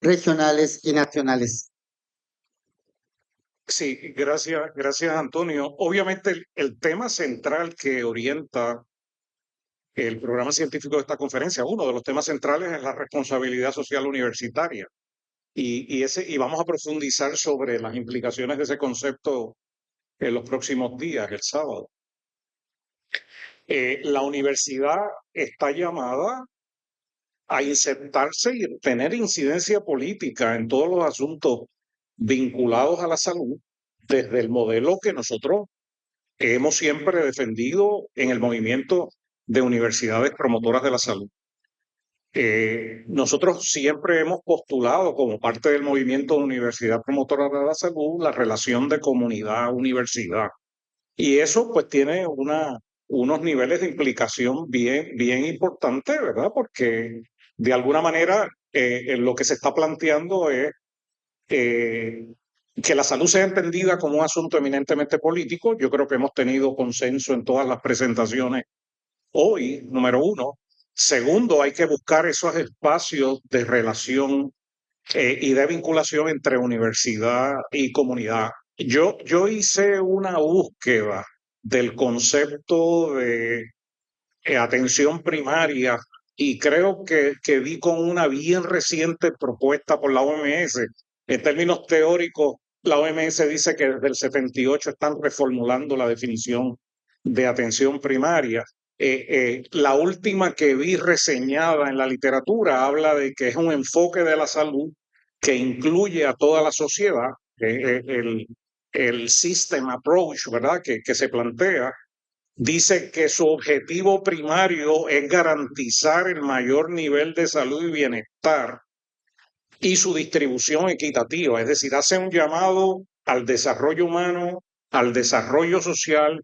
regionales y nacionales. Sí, gracias Antonio. Obviamente el tema central que orienta el programa científico de esta conferencia, uno de los temas centrales es la responsabilidad social universitaria. Y vamos a profundizar sobre las implicaciones de ese concepto en los próximos días, el sábado. La universidad está llamada a insertarse y tener incidencia política en todos los asuntos vinculados a la salud, desde el modelo que nosotros hemos siempre defendido en el movimiento de universidades promotoras de la salud. Nosotros siempre hemos postulado como parte del movimiento de Universidad Promotora de la Salud la relación de comunidad-universidad. Y eso pues tiene unos niveles de implicación bien importantes, ¿verdad? Porque de alguna manera lo que se está planteando es eh, que la salud sea entendida como un asunto eminentemente político. Yo creo que hemos tenido consenso en todas las presentaciones hoy, número uno. Segundo, hay que buscar esos espacios de relación y de vinculación entre universidad y comunidad. Yo hice una búsqueda del concepto de atención primaria y creo que di con una bien reciente propuesta por la OMS. En términos teóricos, la OMS dice que desde el 78 están reformulando la definición de atención primaria. La última que vi reseñada en la literatura habla de que es un enfoque de la salud que incluye a toda la sociedad, el system approach, ¿verdad? Que se plantea dice que su objetivo primario es garantizar el mayor nivel de salud y bienestar y su distribución equitativa, es decir, hace un llamado al desarrollo humano, al desarrollo social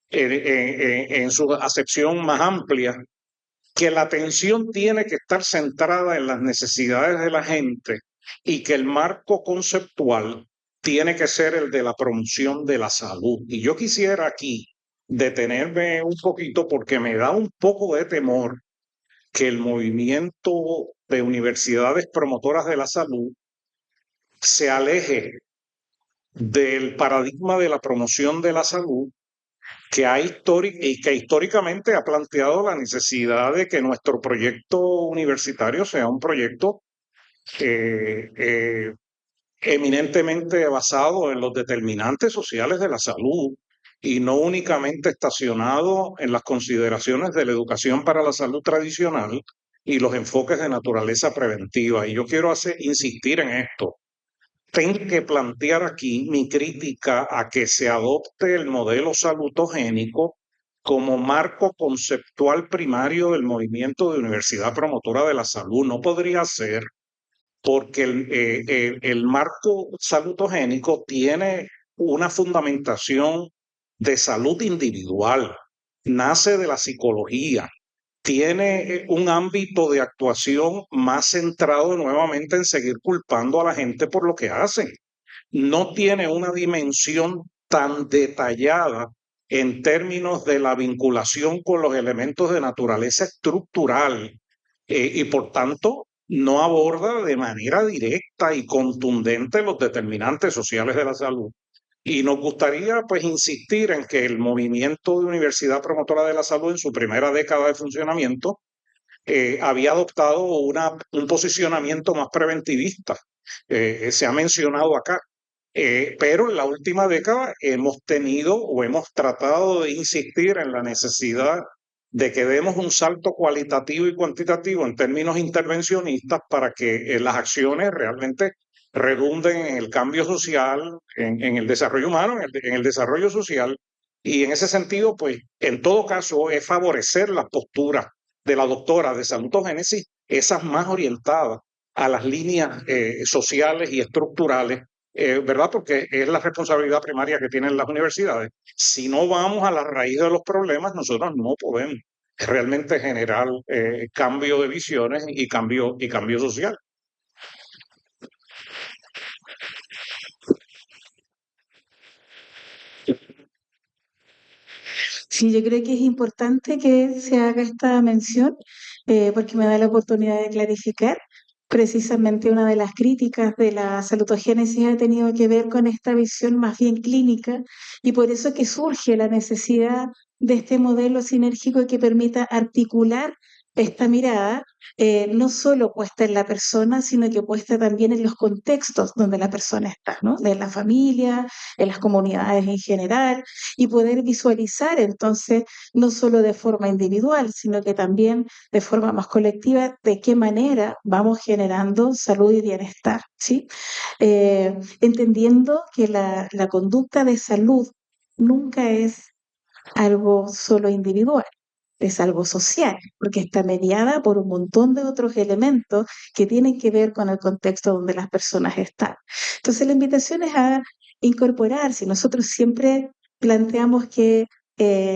en su acepción más amplia, que la atención tiene que estar centrada en las necesidades de la gente y que el marco conceptual tiene que ser el de la promoción de la salud. Y yo quisiera aquí detenerme un poquito porque me da un poco de temor que el movimiento de universidades promotoras de la salud se aleje del paradigma de la promoción de la salud y que históricamente ha planteado la necesidad de que nuestro proyecto universitario sea un proyecto eh, eh, eminentemente basado en los determinantes sociales de la salud y no únicamente estacionado en las consideraciones de la educación para la salud tradicional y los enfoques de naturaleza preventiva. Y yo quiero insistir en esto. Tengo que plantear aquí mi crítica a que se adopte el modelo salutogénico como marco conceptual primario del movimiento de universidad promotora de la salud. No podría ser porque el marco salutogénico tiene una fundamentación de salud individual, nace de la psicología, tiene un ámbito de actuación más centrado nuevamente en seguir culpando a la gente por lo que hacen. No tiene una dimensión tan detallada en términos de la vinculación con los elementos de naturaleza estructural y por tanto no aborda de manera directa y contundente los determinantes sociales de la salud. Y nos gustaría pues insistir en que el movimiento de Universidad Promotora de la Salud en su primera década de funcionamiento había adoptado un posicionamiento más preventivista. Se ha mencionado acá. Pero en la última década hemos tenido o hemos tratado de insistir en la necesidad de que demos un salto cualitativo y cuantitativo en términos intervencionistas para que las acciones realmente redunden en el cambio social, en el desarrollo humano, en el desarrollo social. Y en ese sentido, pues, en todo caso, es favorecer las posturas de la doctora de salutogénesis, esas más orientadas a las líneas sociales y estructurales, ¿verdad? Porque es la responsabilidad primaria que tienen las universidades. Si no vamos a la raíz de los problemas, nosotros no podemos realmente generar cambio de visiones y cambio social. Sí, yo creo que es importante que se haga esta mención porque me da la oportunidad de clarificar, precisamente una de las críticas de la salutogénesis ha tenido que ver con esta visión más bien clínica y por eso que surge la necesidad de este modelo sinérgico que permita articular esta mirada, no solo puesta en la persona, sino que puesta también en los contextos donde la persona está, ¿no? En la familia, en las comunidades en general, y poder visualizar entonces, no solo de forma individual, sino que también de forma más colectiva, de qué manera vamos generando salud y bienestar, ¿sí? Entendiendo que la conducta de salud nunca es algo solo individual, es algo social, porque está mediada por un montón de otros elementos que tienen que ver con el contexto donde las personas están. Entonces, la invitación es a incorporar, si nosotros siempre planteamos que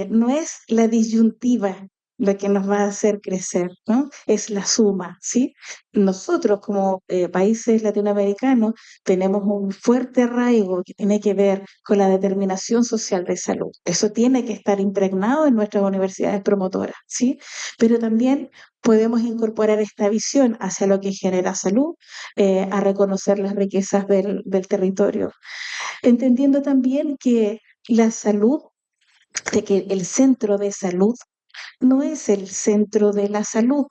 no es la disyuntiva la que nos va a hacer crecer, ¿no? Es la suma, ¿sí? Nosotros como países latinoamericanos tenemos un fuerte arraigo que tiene que ver con la determinación social de salud. Eso tiene que estar impregnado en nuestras universidades promotoras, ¿sí? Pero también podemos incorporar esta visión hacia lo que genera salud, a reconocer las riquezas del territorio, entendiendo también que la salud, de que el centro de salud no es el centro de la salud,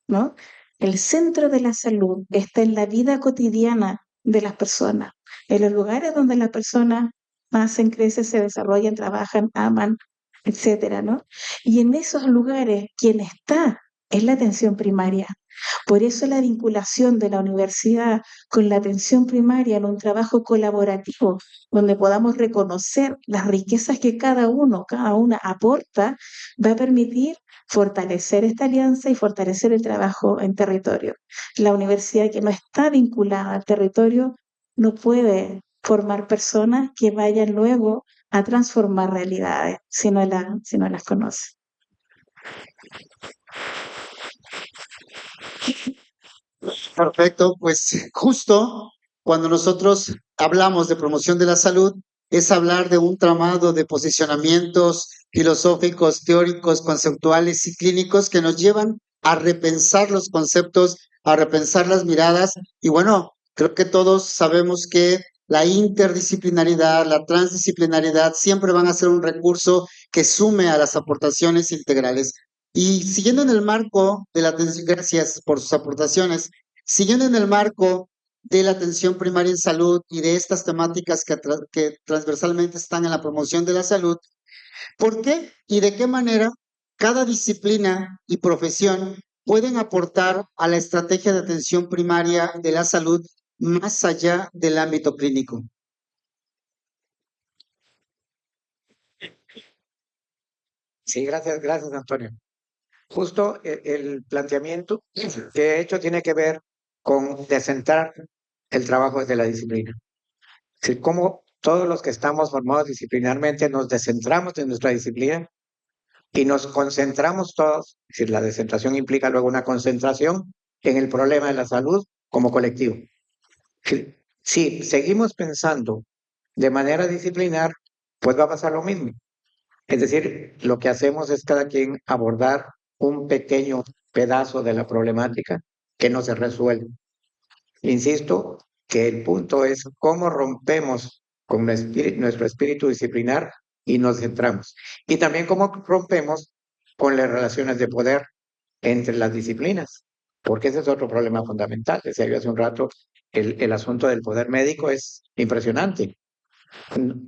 ¿no? El centro de la salud está en la vida cotidiana de las personas, en los lugares donde las personas nacen, crecen, se desarrollan, trabajan, aman, etcétera, ¿no? Y en esos lugares, quien está es la atención primaria. Por eso la vinculación de la universidad con la atención primaria en un trabajo colaborativo, donde podamos reconocer las riquezas que cada uno, cada una aporta, va a permitir fortalecer esta alianza y fortalecer el trabajo en territorio. La universidad que no está vinculada al territorio no puede formar personas que vayan luego a transformar realidades si no las conoce. Perfecto, pues justo cuando nosotros hablamos de promoción de la salud, es hablar de un tramado de posicionamientos filosóficos, teóricos, conceptuales y clínicos que nos llevan a repensar los conceptos, a repensar las miradas. Y bueno, creo que todos sabemos que la interdisciplinaridad, la transdisciplinaridad siempre van a ser un recurso que sume a las aportaciones integrales. Y siguiendo en el marco de la atención, gracias por sus aportaciones. Siguiendo en el marco de la atención primaria en salud y de estas temáticas que transversalmente están en la promoción de la salud, ¿por qué y de qué manera cada disciplina y profesión pueden aportar a la estrategia de atención primaria de la salud más allá del ámbito clínico? Sí, gracias, Antonio. Justo el planteamiento que he hecho tiene que ver con descentrar el trabajo desde la disciplina. Es decir, cómo todos los que estamos formados disciplinarmente nos descentramos de nuestra disciplina y nos concentramos todos, es decir, la descentración implica luego una concentración en el problema de la salud como colectivo. Si seguimos pensando de manera disciplinar, pues va a pasar lo mismo. Es decir, lo que hacemos es cada quien abordar un pequeño pedazo de la problemática que no se resuelve. Insisto que el punto es cómo rompemos con nuestro espíritu disciplinar y nos centramos. Y también cómo rompemos con las relaciones de poder entre las disciplinas, porque ese es otro problema fundamental. Decía yo hace un rato, el asunto del poder médico es impresionante.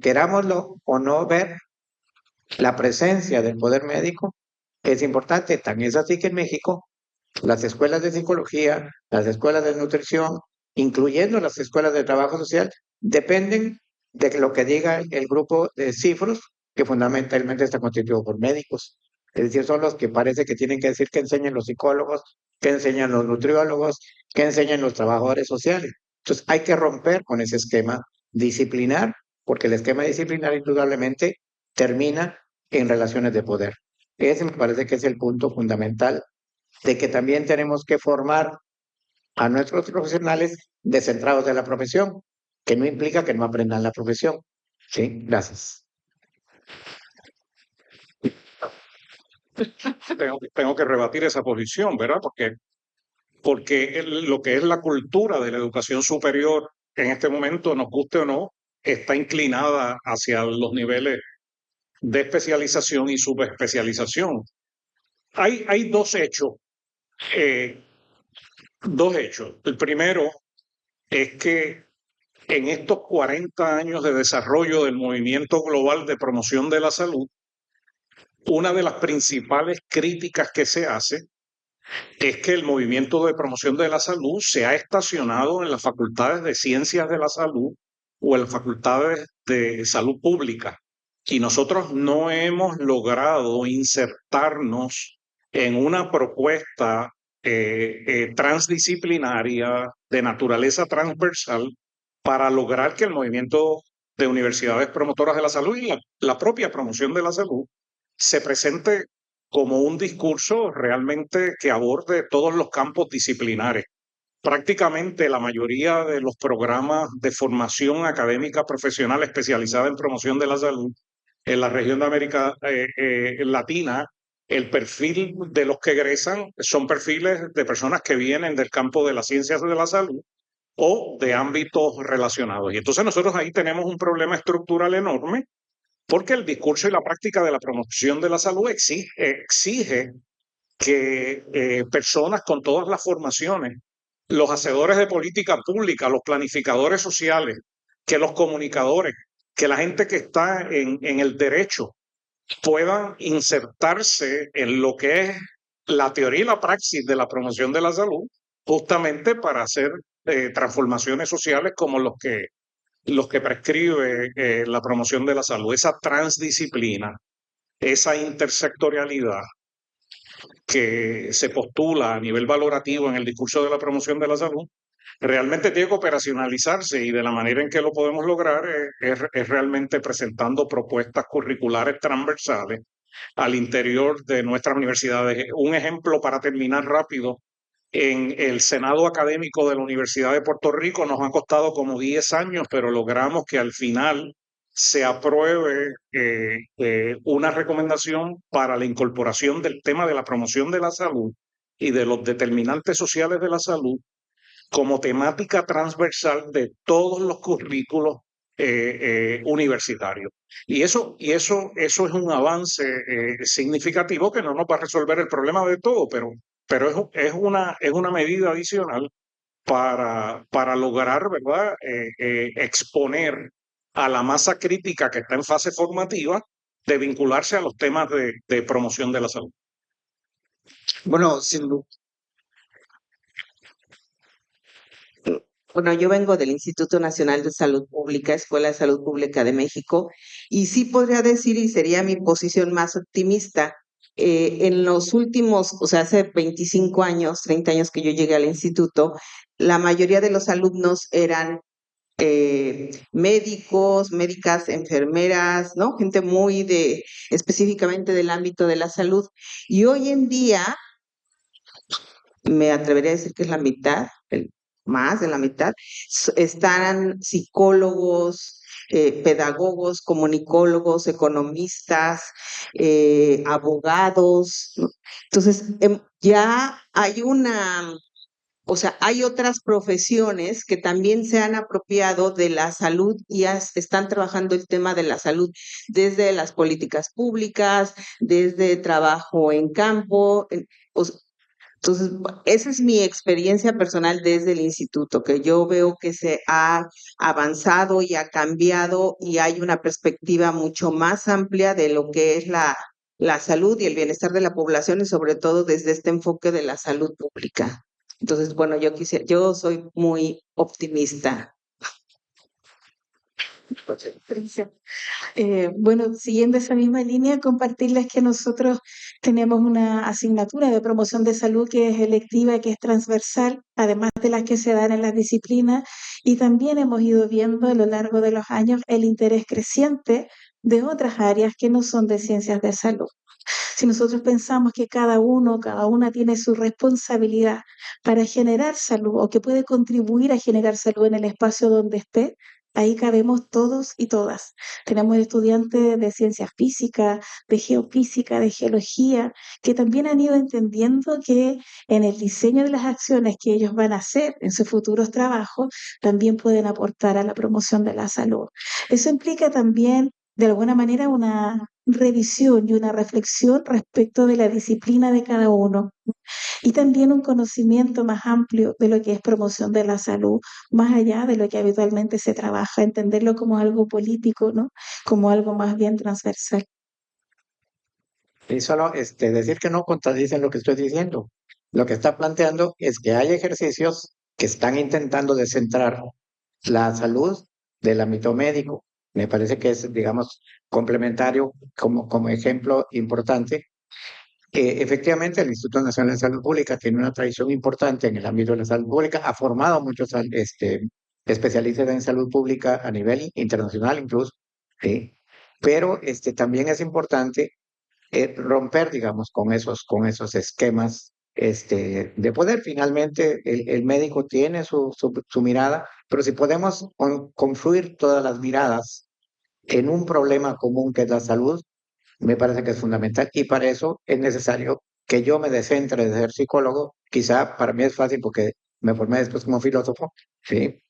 Querámoslo o no ver, la presencia del poder médico es importante. También es así que en México las escuelas de psicología, las escuelas de nutrición, incluyendo las escuelas de trabajo social, dependen de lo que diga el grupo de cifros, que fundamentalmente está constituido por médicos. Es decir, son los que parece que tienen que decir que enseñan los psicólogos, que enseñan los nutriólogos, que enseñan los trabajadores sociales. Entonces hay que romper con ese esquema disciplinar, porque el esquema disciplinar indudablemente termina en relaciones de poder. Ese me parece que es el punto fundamental de que también tenemos que formar a nuestros profesionales descentrados de la profesión, que no implica que no aprendan la profesión. Sí, gracias. Tengo que rebatir esa posición, ¿verdad? Porque porque lo que es la cultura de la educación superior en este momento, nos guste o no, está inclinada hacia los niveles de especialización y subespecialización. Hay dos hechos. Dos hechos. El primero es que en estos 40 años de desarrollo del movimiento global de promoción de la salud, una de las principales críticas que se hace es que el movimiento de promoción de la salud se ha estacionado en las facultades de ciencias de la salud o en las facultades de salud pública. Y nosotros no hemos logrado insertarnos en una propuesta transdisciplinaria de naturaleza transversal para lograr que el movimiento de universidades promotoras de la salud y la propia promoción de la salud se presente como un discurso realmente que aborde todos los campos disciplinares. Prácticamente la mayoría de los programas de formación académica profesional especializada en promoción de la salud en la región de América Latina, el perfil de los que egresan son perfiles de personas que vienen del campo de las ciencias de la salud o de ámbitos relacionados. Y entonces nosotros ahí tenemos un problema estructural enorme porque el discurso y la práctica de la promoción de la salud exige que personas con todas las formaciones, los hacedores de política pública, los planificadores sociales, que los comunicadores, que la gente que está en el derecho puedan insertarse en lo que es la teoría y la praxis de la promoción de la salud, justamente para hacer transformaciones sociales como los que prescribe la promoción de la salud, esa transdisciplina, esa intersectorialidad que se postula a nivel valorativo en el discurso de la promoción de la salud, realmente tiene que operacionalizarse y de la manera en que lo podemos lograr es realmente presentando propuestas curriculares transversales al interior de nuestras universidades. Un ejemplo para terminar rápido, en el Senado Académico de la Universidad de Puerto Rico nos ha costado como 10 años, pero logramos que al final se apruebe una recomendación para la incorporación del tema de la promoción de la salud y de los determinantes sociales de la salud como temática transversal de todos los currículos universitarios. Y eso es un avance significativo que no nos va a resolver el problema de todo, pero es una medida adicional para lograr, ¿verdad?, exponer a la masa crítica que está en fase formativa de vincularse a los temas de promoción de la salud. Bueno, Bueno, yo vengo del Instituto Nacional de Salud Pública, Escuela de Salud Pública de México, y sí podría decir, y sería mi posición más optimista, en los últimos, o sea, hace 25 años, 30 años que yo llegué al instituto, la mayoría de los alumnos eran médicos, médicas, enfermeras, ¿no? Gente muy específicamente del ámbito de la salud. Y hoy en día, me atrevería a decir que es la mitad, más de la mitad, están psicólogos, pedagogos, comunicólogos, economistas, abogados, ¿no? Entonces, ya hay o sea, hay otras profesiones que también se han apropiado de la salud y ya están trabajando el tema de la salud desde las políticas públicas, desde trabajo en campo. Entonces, esa es mi experiencia personal desde el instituto, que yo veo que se ha avanzado y ha cambiado y hay una perspectiva mucho más amplia de lo que es la salud y el bienestar de la población y sobre todo desde este enfoque de la salud pública. Entonces, bueno, yo soy muy optimista. Bueno, siguiendo esa misma línea, compartirles que nosotros tenemos una asignatura de promoción de salud que es electiva y que es transversal, además de las que se dan en las disciplinas, y también hemos ido viendo a lo largo de los años el interés creciente de otras áreas que no son de ciencias de salud. Si nosotros pensamos que cada una tiene su responsabilidad para generar salud o que puede contribuir a generar salud en el espacio donde esté, Ahí cabemos todos y todas. Tenemos estudiantes de ciencia física, de geofísica, de geología, que también han ido entendiendo que en el diseño de las acciones que ellos van a hacer en sus futuros trabajos, también pueden aportar a la promoción de la salud. Eso implica también, de alguna manera, una revisión y una reflexión respecto de la disciplina de cada uno y también un conocimiento más amplio de lo que es promoción de la salud, más allá de lo que habitualmente se trabaja, entenderlo como algo político, ¿no? Como algo más bien transversal. Y solo decir que no contradicen lo que estoy diciendo. Lo que está planteando es que hay ejercicios que están intentando descentrar la salud del ámbito médico. Me parece que es, digamos, complementario como ejemplo importante. Efectivamente, el Instituto Nacional de Salud Pública tiene una tradición importante en el ámbito de la salud pública, ha formado muchos especialistas en salud pública a nivel internacional incluso, ¿sí? Pero también es importante romper, digamos, con esos esquemas de poder. Finalmente, el médico tiene su mirada, pero si podemos confluir todas las miradas en un problema común que es la salud, me parece que es fundamental y para eso es necesario que yo me descentre de ser psicólogo. Quizá para mí es fácil porque me formé después como filósofo, ¿sí?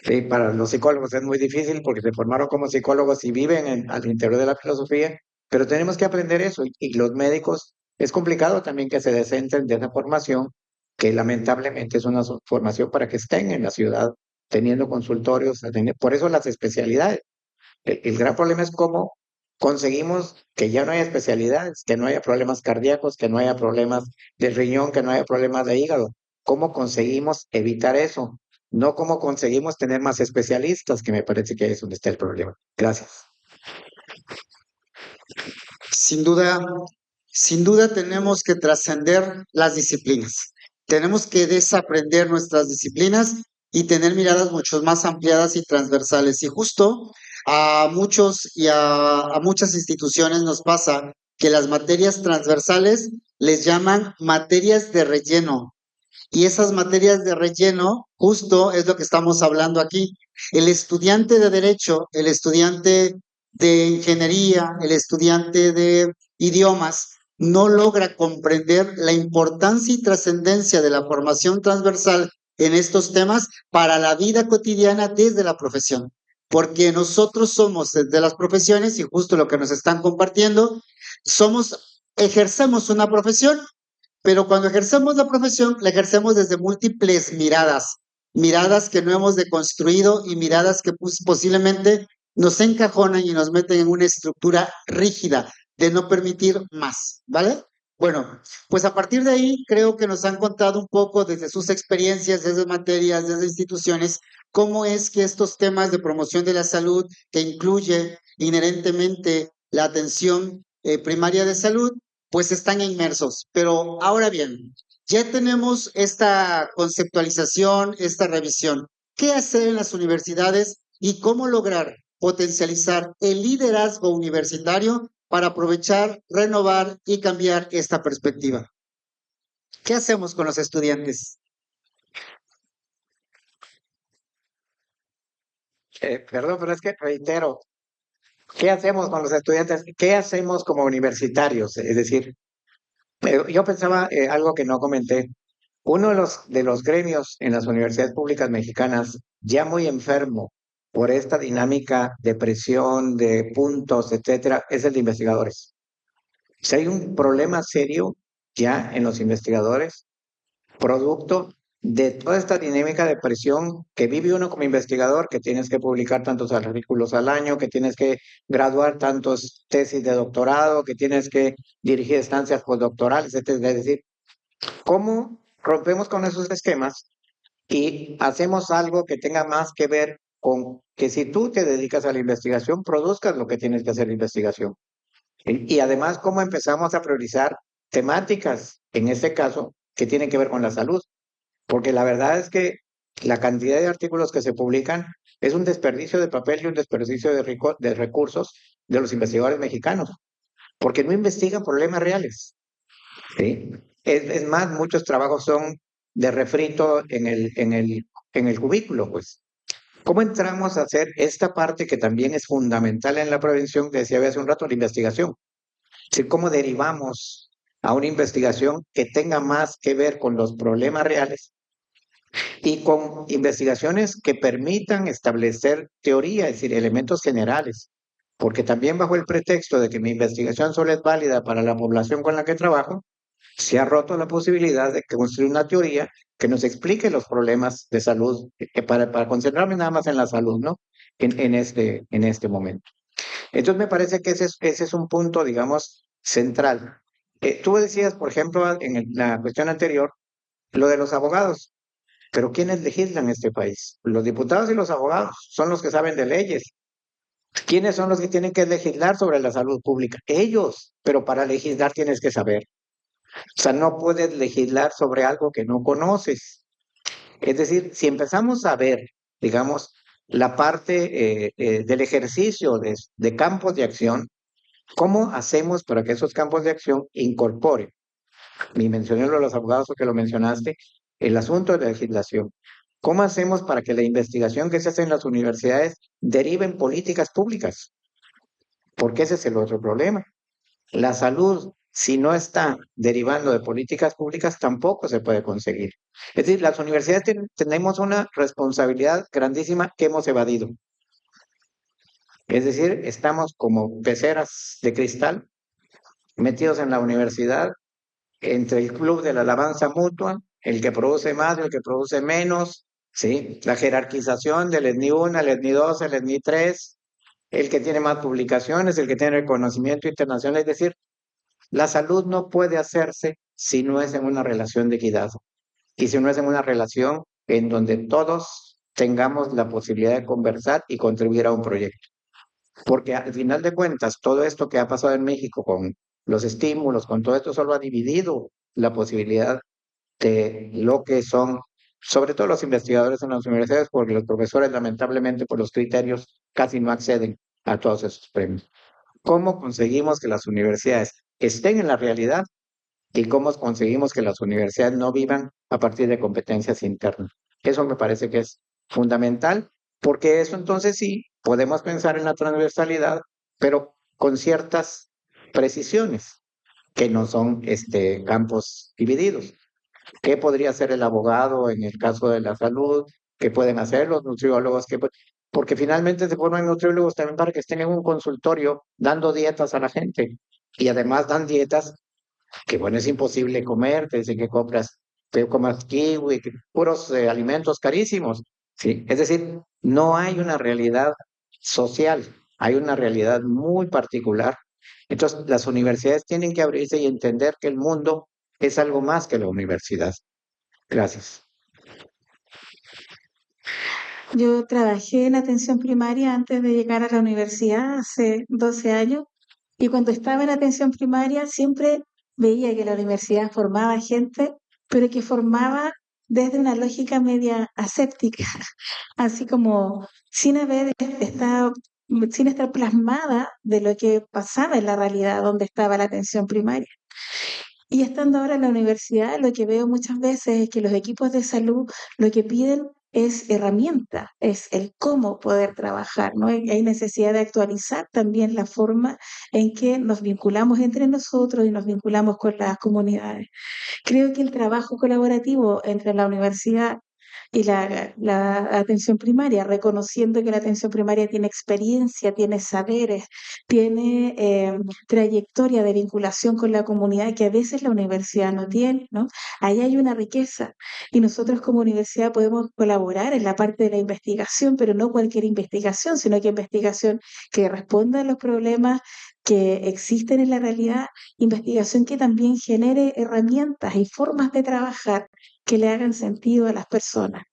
Sí, para los psicólogos es muy difícil porque se formaron como psicólogos y viven al interior de la filosofía, pero tenemos que aprender eso y los médicos es complicado también que se descentren de esa formación, que lamentablemente es una formación para que estén en la ciudad teniendo consultorios, por eso las especialidades. El gran problema es cómo conseguimos que ya no haya especialidades, que no haya problemas cardíacos, que no haya problemas de riñón, que no haya problemas de hígado. ¿Cómo conseguimos evitar eso? No cómo conseguimos tener más especialistas, que me parece que ahí es donde está el problema. Gracias. Sin duda, sin duda tenemos que trascender las disciplinas. Tenemos que desaprender nuestras disciplinas y tener miradas mucho más ampliadas y transversales. Y justo a muchos y a muchas instituciones nos pasa que las materias transversales les llaman materias de relleno. Y esas materias de relleno justo es lo que estamos hablando aquí. El estudiante de derecho, el estudiante de ingeniería, el estudiante de idiomas, no logra comprender la importancia y trascendencia de la formación transversal en estos temas para la vida cotidiana desde la profesión. Porque nosotros somos de las profesiones y justo lo que nos están compartiendo, ejercemos una profesión, pero cuando ejercemos la profesión, la ejercemos desde múltiples miradas, miradas que no hemos deconstruido y miradas que posiblemente nos encajonan y nos meten en una estructura rígida de no permitir más, ¿vale? Bueno, pues a partir de ahí creo que nos han contado un poco desde sus experiencias, desde materias, desde instituciones, cómo es que estos temas de promoción de la salud, que incluye inherentemente la atención primaria de salud, pues están inmersos. Pero ahora bien, ya tenemos esta conceptualización, esta revisión. ¿Qué hacer en las universidades y cómo lograr potencializar el liderazgo universitario para aprovechar, renovar y cambiar esta perspectiva? ¿Qué hacemos con los estudiantes? Perdón, pero es que reitero, ¿qué hacemos con los estudiantes? ¿Qué hacemos como universitarios? Es decir, yo pensaba algo que no comenté. Uno de los gremios en las universidades públicas mexicanas, ya muy enfermo por esta dinámica de presión, de puntos, etcétera, es el de investigadores. Si hay un problema serio ya en los investigadores, producto de toda esta dinámica de presión que vive uno como investigador, que tienes que publicar tantos artículos al año, que tienes que graduar tantos tesis de doctorado, que tienes que dirigir estancias postdoctorales, etcétera. Es decir, ¿cómo rompemos con esos esquemas y hacemos algo que tenga más que ver con que si tú te dedicas a la investigación, produzcas lo que tienes que hacer la investigación? Y además, ¿cómo empezamos a priorizar temáticas, en este caso, que tienen que ver con la salud? Porque la verdad es que la cantidad de artículos que se publican es un desperdicio de papel y un desperdicio de recursos de los investigadores mexicanos, porque no investigan problemas reales. ¿Sí? Es más, muchos trabajos son de refrito en el cubículo, pues. ¿Cómo entramos a hacer esta parte que también es fundamental en la prevención, que decía hace un rato, la investigación? Es decir, cómo derivamos a una investigación que tenga más que ver con los problemas reales y con investigaciones que permitan establecer teoría, es decir, elementos generales. Porque también bajo el pretexto de que mi investigación solo es válida para la población con la que trabajo, se ha roto la posibilidad de construir una teoría que nos explique los problemas de salud, para concentrarme nada más en la salud, ¿no? En este momento. Entonces me parece que ese es un punto, digamos, central. Tú decías, por ejemplo, la cuestión anterior, lo de los abogados. Pero ¿quiénes legislan en este país? Los diputados y los abogados son los que saben de leyes. ¿Quiénes son los que tienen que legislar sobre la salud pública? Ellos. Pero para legislar tienes que saber. O sea, no puedes legislar sobre algo que no conoces. Es decir, si empezamos a ver, digamos, la parte del ejercicio de campos de acción, ¿cómo hacemos para que esos campos de acción incorporen? Y mencioné lo de los abogados porque lo mencionaste, el asunto de la legislación. ¿Cómo hacemos para que la investigación que se hace en las universidades derive en políticas públicas? Porque ese es el otro problema. La salud, si no está derivando de políticas públicas, tampoco se puede conseguir. Es decir, las universidades tenemos una responsabilidad grandísima que hemos evadido. Es decir, estamos como peceras de cristal metidos en la universidad, entre el club de la alabanza mutua, el que produce más, el que produce menos, ¿sí? La jerarquización del ESNI 1, el ESNI 2, el ESNI 3, el que tiene más publicaciones, el que tiene reconocimiento internacional. Es decir, la salud no puede hacerse si no es en una relación de equidad y si no es en una relación en donde todos tengamos la posibilidad de conversar y contribuir a un proyecto. Porque al final de cuentas, todo esto que ha pasado en México con los estímulos, con todo esto, solo ha dividido la posibilidad de lo que son, sobre todo los investigadores en las universidades, porque los profesores, lamentablemente, por los criterios, casi no acceden a todos esos premios. ¿Cómo conseguimos que las universidades estén en la realidad y cómo conseguimos que las universidades no vivan a partir de competencias internas? Eso me parece que es fundamental, porque eso entonces sí podemos pensar en la transversalidad, pero con ciertas precisiones que no son campos divididos. ¿Qué podría hacer el abogado en el caso de la salud? ¿Qué pueden hacer los nutriólogos? Porque finalmente se forman nutriólogos también para que estén en un consultorio dando dietas a la gente. Y además dan dietas que, bueno, es imposible comer, te dicen que comas kiwi, puros alimentos carísimos. ¿Sí? Es decir, no hay una realidad social, hay una realidad muy particular. Entonces, las universidades tienen que abrirse y entender que el mundo es algo más que la universidad. Gracias. Yo trabajé en atención primaria antes de llegar a la universidad hace 12 años y cuando estaba en atención primaria siempre veía que la universidad formaba gente, pero que formaba desde una lógica media aséptica, así como sin haber estado, sin estar plasmada de lo que pasaba en la realidad donde estaba la atención primaria. Y estando ahora en la universidad, lo que veo muchas veces es que los equipos de salud lo que piden es herramienta, es el cómo poder trabajar, ¿no? Hay necesidad de actualizar también la forma en que nos vinculamos entre nosotros y nos vinculamos con las comunidades. Creo que el trabajo colaborativo entre la universidad y la atención primaria, reconociendo que la atención primaria tiene experiencia, tiene saberes, tiene trayectoria de vinculación con la comunidad que a veces la universidad no tiene, ¿no? Ahí hay una riqueza y nosotros como universidad podemos colaborar en la parte de la investigación, pero no cualquier investigación, sino que investigación que responda a los problemas que existen en la realidad, investigación que también genere herramientas y formas de trabajar que le hagan sentido a las personas.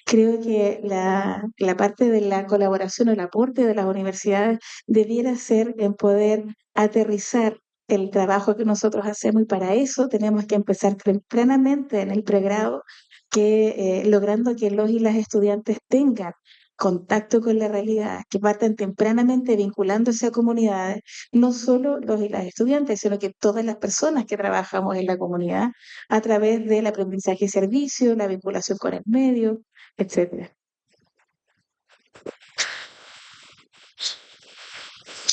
Creo que la parte de la colaboración o el aporte de las universidades debiera ser en poder aterrizar el trabajo que nosotros hacemos y para eso tenemos que empezar tempranamente en el pregrado, logrando que los y las estudiantes tengan contacto con la realidad, que partan tempranamente vinculándose a comunidades, no solo los y las estudiantes, sino que todas las personas que trabajamos en la comunidad a través del aprendizaje y servicio, la vinculación con el medio, etcétera.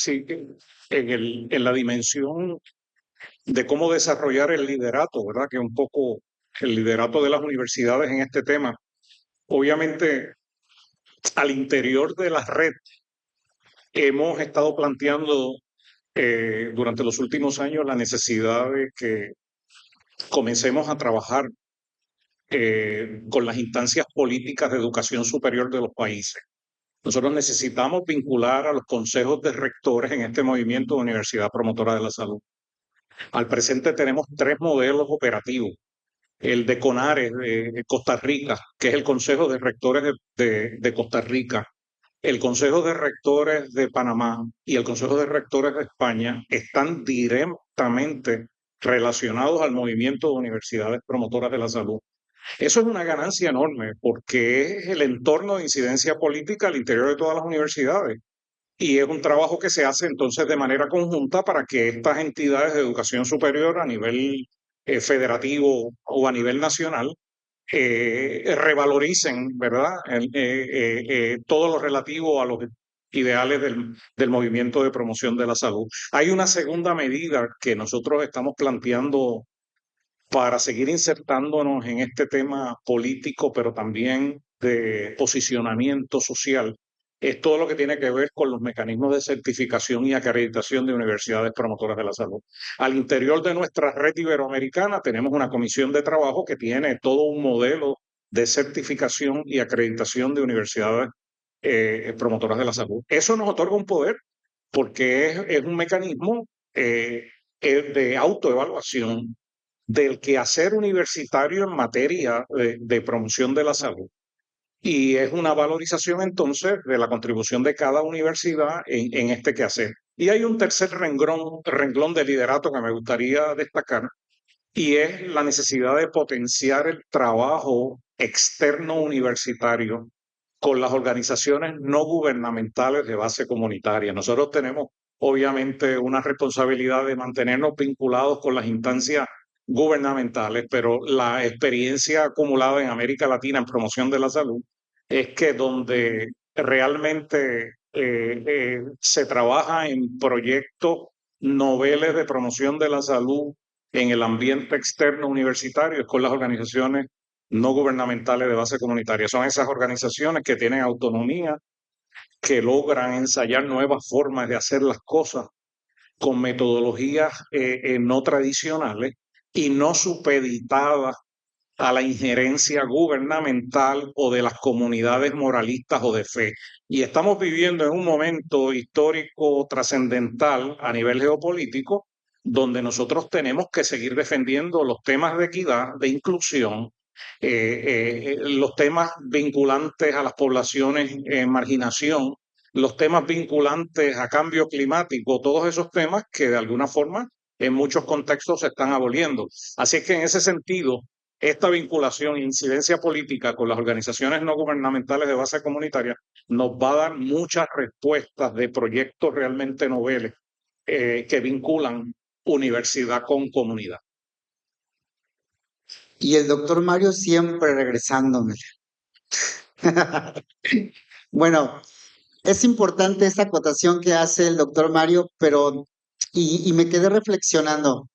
Sí, en la dimensión de cómo desarrollar el liderato, ¿verdad? Que un poco el liderato de las universidades en este tema. Obviamente, al interior de la red hemos estado planteando durante los últimos años la necesidad de que comencemos a trabajar con las instancias políticas de educación superior de los países. Nosotros necesitamos vincular a los consejos de rectores en este movimiento de Universidad Promotora de la Salud. Al presente tenemos 3 modelos operativos. El de CONARES de Costa Rica, que es el Consejo de Rectores de Costa Rica, el Consejo de Rectores de Panamá y el Consejo de Rectores de España están directamente relacionados al movimiento de universidades promotoras de la salud. Eso es una ganancia enorme porque es el entorno de incidencia política al interior de todas las universidades. Y es un trabajo que se hace entonces de manera conjunta para que estas entidades de educación superior a nivel federativo o a nivel nacional revaloricen, ¿verdad? Todo lo relativo a los ideales del movimiento de promoción de la salud. Hay una segunda medida que nosotros estamos planteando para seguir insertándonos en este tema político, pero también de posicionamiento social, es todo lo que tiene que ver con los mecanismos de certificación y acreditación de universidades promotoras de la salud. Al interior de nuestra red iberoamericana tenemos una comisión de trabajo que tiene todo un modelo de certificación y acreditación de universidades promotoras de la salud. Eso nos otorga un poder porque es un mecanismo de autoevaluación del quehacer universitario en materia de promoción de la salud. Y es una valorización entonces de la contribución de cada universidad en este quehacer. Y hay un tercer renglón de liderato que me gustaría destacar, y es la necesidad de potenciar el trabajo externo universitario con las organizaciones no gubernamentales de base comunitaria. Nosotros tenemos obviamente una responsabilidad de mantenernos vinculados con las instancias gubernamentales, pero la experiencia acumulada en América Latina en promoción de la salud es que donde realmente se trabaja en proyectos noveles de promoción de la salud en el ambiente externo universitario es con las organizaciones no gubernamentales de base comunitaria. Son esas organizaciones que tienen autonomía, que logran ensayar nuevas formas de hacer las cosas con metodologías no tradicionales y no supeditadas a la injerencia gubernamental o de las comunidades moralistas o de fe. Y estamos viviendo en un momento histórico trascendental a nivel geopolítico donde nosotros tenemos que seguir defendiendo los temas de equidad, de inclusión, los temas vinculantes a las poblaciones en marginación, los temas vinculantes a cambio climático, todos esos temas que de alguna forma en muchos contextos se están aboliendo. Así es que en ese sentido, esta vinculación e incidencia política con las organizaciones no gubernamentales de base comunitaria nos va a dar muchas respuestas de proyectos realmente noveles que vinculan universidad con comunidad. Y el doctor Mario siempre regresándome. Bueno, es importante esta acotación que hace el doctor Mario, pero, y me quedé reflexionando.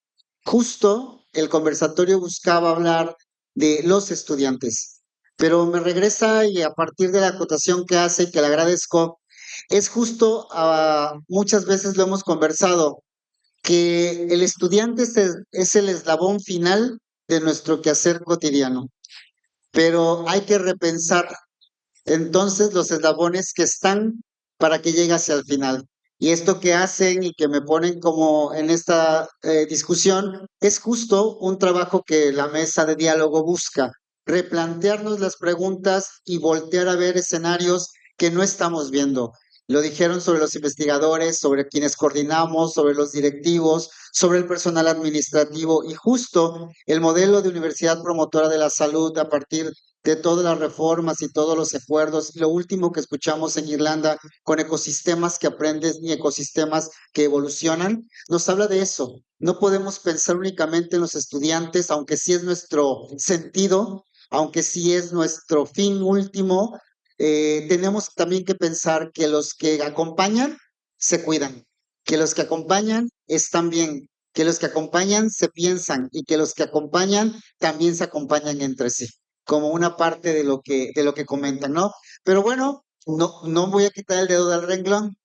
Justo el conversatorio buscaba hablar de los estudiantes, pero me regresa y a partir de la acotación que hace y que le agradezco, es justo, muchas veces lo hemos conversado, que el estudiante es el eslabón final de nuestro quehacer cotidiano, pero hay que repensar entonces los eslabones que están para que llegue hacia el final. Y esto que hacen y que me ponen como en esta discusión es justo un trabajo que la mesa de diálogo busca, replantearnos las preguntas y voltear a ver escenarios que no estamos viendo. Lo dijeron sobre los investigadores, sobre quienes coordinamos, sobre los directivos, sobre el personal administrativo y justo el modelo de universidad promotora de la salud a partir de todas las reformas y todos los acuerdos. Lo último que escuchamos en Irlanda con ecosistemas que aprendes y ecosistemas que evolucionan, nos habla de eso. No podemos pensar únicamente en los estudiantes, aunque sí es nuestro sentido, aunque sí es nuestro fin último, tenemos también que pensar que los que acompañan se cuidan, que los que acompañan están bien, que los que acompañan se piensan y que los que acompañan también se acompañan entre sí, como una parte de lo que comentan, ¿no? Pero bueno, no voy a quitar el dedo del renglón.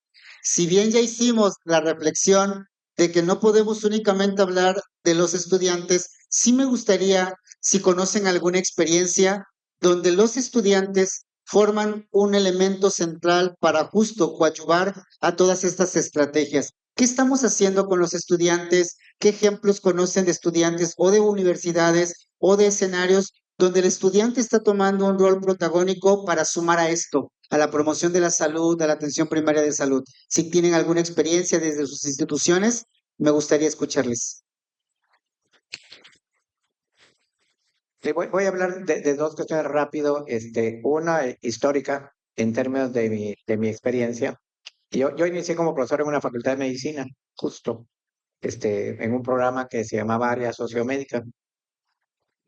Si bien ya hicimos la reflexión de que no podemos únicamente hablar de los estudiantes, sí me gustaría, si conocen alguna experiencia donde los estudiantes forman un elemento central para justo coadyuvar a todas estas estrategias. ¿Qué estamos haciendo con los estudiantes? ¿Qué ejemplos conocen de estudiantes o de universidades o de escenarios donde el estudiante está tomando un rol protagónico para sumar a esto, a la promoción de la salud, a la atención primaria de salud? Si tienen alguna experiencia desde sus instituciones, me gustaría escucharles. Sí, voy a hablar de dos cuestiones rápido. Una histórica en términos de mi experiencia. Yo inicié como profesor en una facultad de medicina, justo, en un programa que se llamaba Área Sociomédica.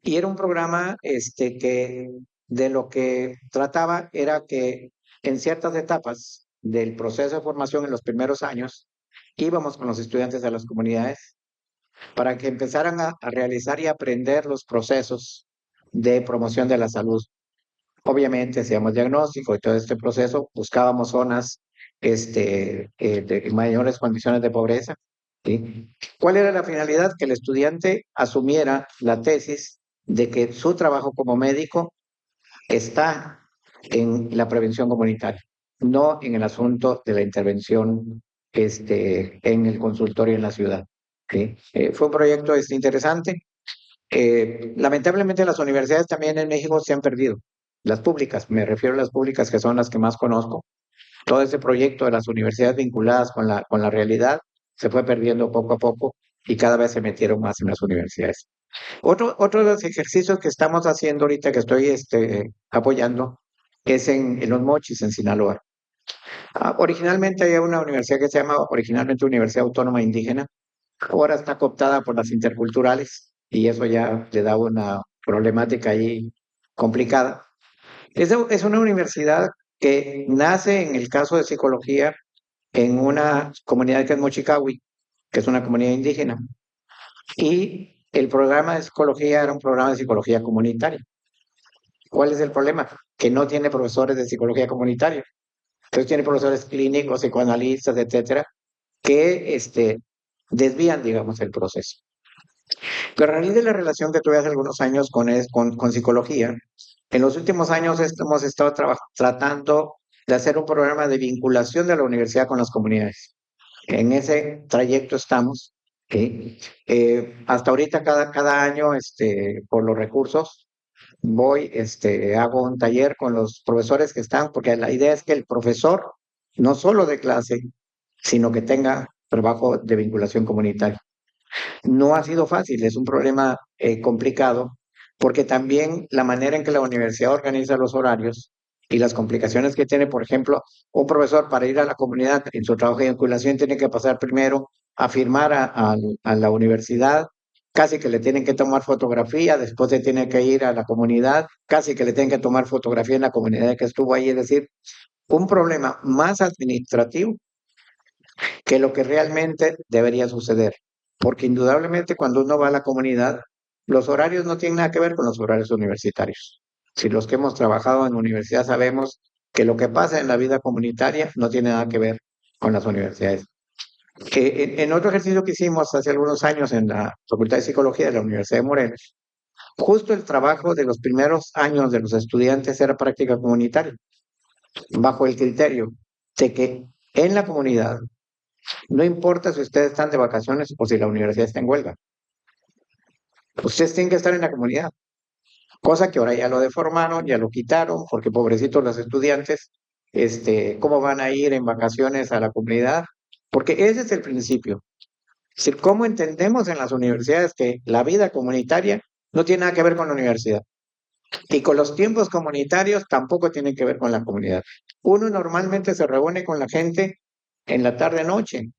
Y era un programa que de lo que trataba era que en ciertas etapas del proceso de formación en los primeros años, íbamos con los estudiantes a las comunidades para que empezaran a realizar y aprender los procesos de promoción de la salud. Obviamente hacíamos diagnóstico y todo este proceso, buscábamos zonas de mayores condiciones de pobreza. ¿Sí? ¿Cuál era la finalidad? Que el estudiante asumiera la tesis de que su trabajo como médico está en la prevención comunitaria, no en el asunto de la intervención en el consultorio en la ciudad. ¿Sí? Fue un proyecto interesante. Lamentablemente las universidades también en México se han perdido. Las públicas, me refiero a las públicas que son las que más conozco. Todo ese proyecto de las universidades vinculadas con la realidad se fue perdiendo poco a poco y cada vez se metieron más en las universidades. Otro de los ejercicios que estamos haciendo ahorita, que estoy apoyando, es en Los Mochis, en Sinaloa. Originalmente había una universidad que se llama originalmente Universidad Autónoma Indígena. Ahora está cooptada por las interculturales y eso ya le da una problemática ahí complicada. Es una universidad que nace en el caso de psicología en una comunidad que es Mochicawi, que es una comunidad indígena. Y el programa de psicología era un programa de psicología comunitaria. ¿Cuál es el problema? Que no tiene profesores de psicología comunitaria. Entonces tiene profesores clínicos, psicoanalistas, etcétera, que desvían, digamos, el proceso. Pero a raíz de la relación que tuve hace algunos años con psicología, en los últimos años hemos estado tratando de hacer un programa de vinculación de la universidad con las comunidades. En ese trayecto estamos. ¿Sí? Hasta ahorita cada año, por los recursos, voy, hago un taller con los profesores que están, porque la idea es que el profesor no solo de clase, sino que tenga trabajo de vinculación comunitaria. No ha sido fácil, es un problema complicado, porque también la manera en que la universidad organiza los horarios y las complicaciones que tiene, por ejemplo, un profesor para ir a la comunidad en su trabajo de vinculación tiene que pasar primero a firmar a la universidad, casi que le tienen que tomar fotografía, después se tiene que ir a la comunidad, casi que le tienen que tomar fotografía en la comunidad que estuvo ahí, es decir, un problema más administrativo que lo que realmente debería suceder. Porque indudablemente cuando uno va a la comunidad, los horarios no tienen nada que ver con los horarios universitarios. Si los que hemos trabajado en universidad sabemos que lo que pasa en la vida comunitaria no tiene nada que ver con las universidades. En otro ejercicio que hicimos hace algunos años en la Facultad de Psicología de la Universidad de Morelos, justo el trabajo de los primeros años de los estudiantes era práctica comunitaria, bajo el criterio de que en la comunidad no importa si ustedes están de vacaciones o si la universidad está en huelga. Ustedes tienen que estar en la comunidad. Cosa que ahora ya lo deformaron, ya lo quitaron, porque pobrecitos los estudiantes, ¿cómo van a ir en vacaciones a la comunidad? Porque ese es el principio. Es decir, ¿cómo entendemos en las universidades que la vida comunitaria no tiene nada que ver con la universidad? Y con los tiempos comunitarios tampoco tienen que ver con la comunidad. Uno normalmente se reúne con la gente en la tarde-noche.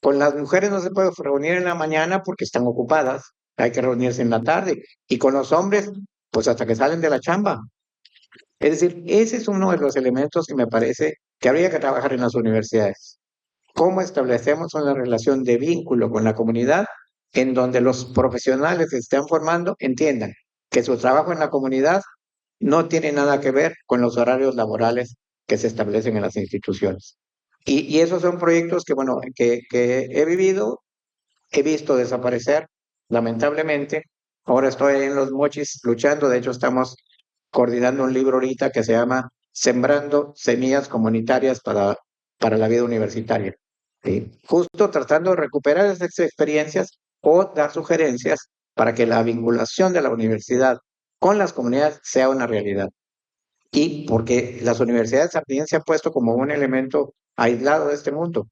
Con las mujeres no se puede reunir en la mañana porque están ocupadas. Hay que reunirse en la tarde. Y con los hombres, pues hasta que salen de la chamba. Es decir, ese es uno de los elementos que me parece que habría que trabajar en las universidades. cómo establecemos una relación de vínculo con la comunidad en donde los profesionales que se están formando entiendan que su trabajo en la comunidad no tiene nada que ver con los horarios laborales que se establecen en las instituciones. Y esos son proyectos que, bueno, que he vivido, he visto desaparecer, lamentablemente. Ahora estoy en Los Mochis luchando, de hecho estamos coordinando un libro ahorita que se llama Sembrando Semillas Comunitarias para la Vida Universitaria. ¿Sí? Justo tratando de recuperar esas experiencias o dar sugerencias para que la vinculación de la universidad con las comunidades sea una realidad. Y porque las universidades también se han puesto como un elemento aislado de este mundo.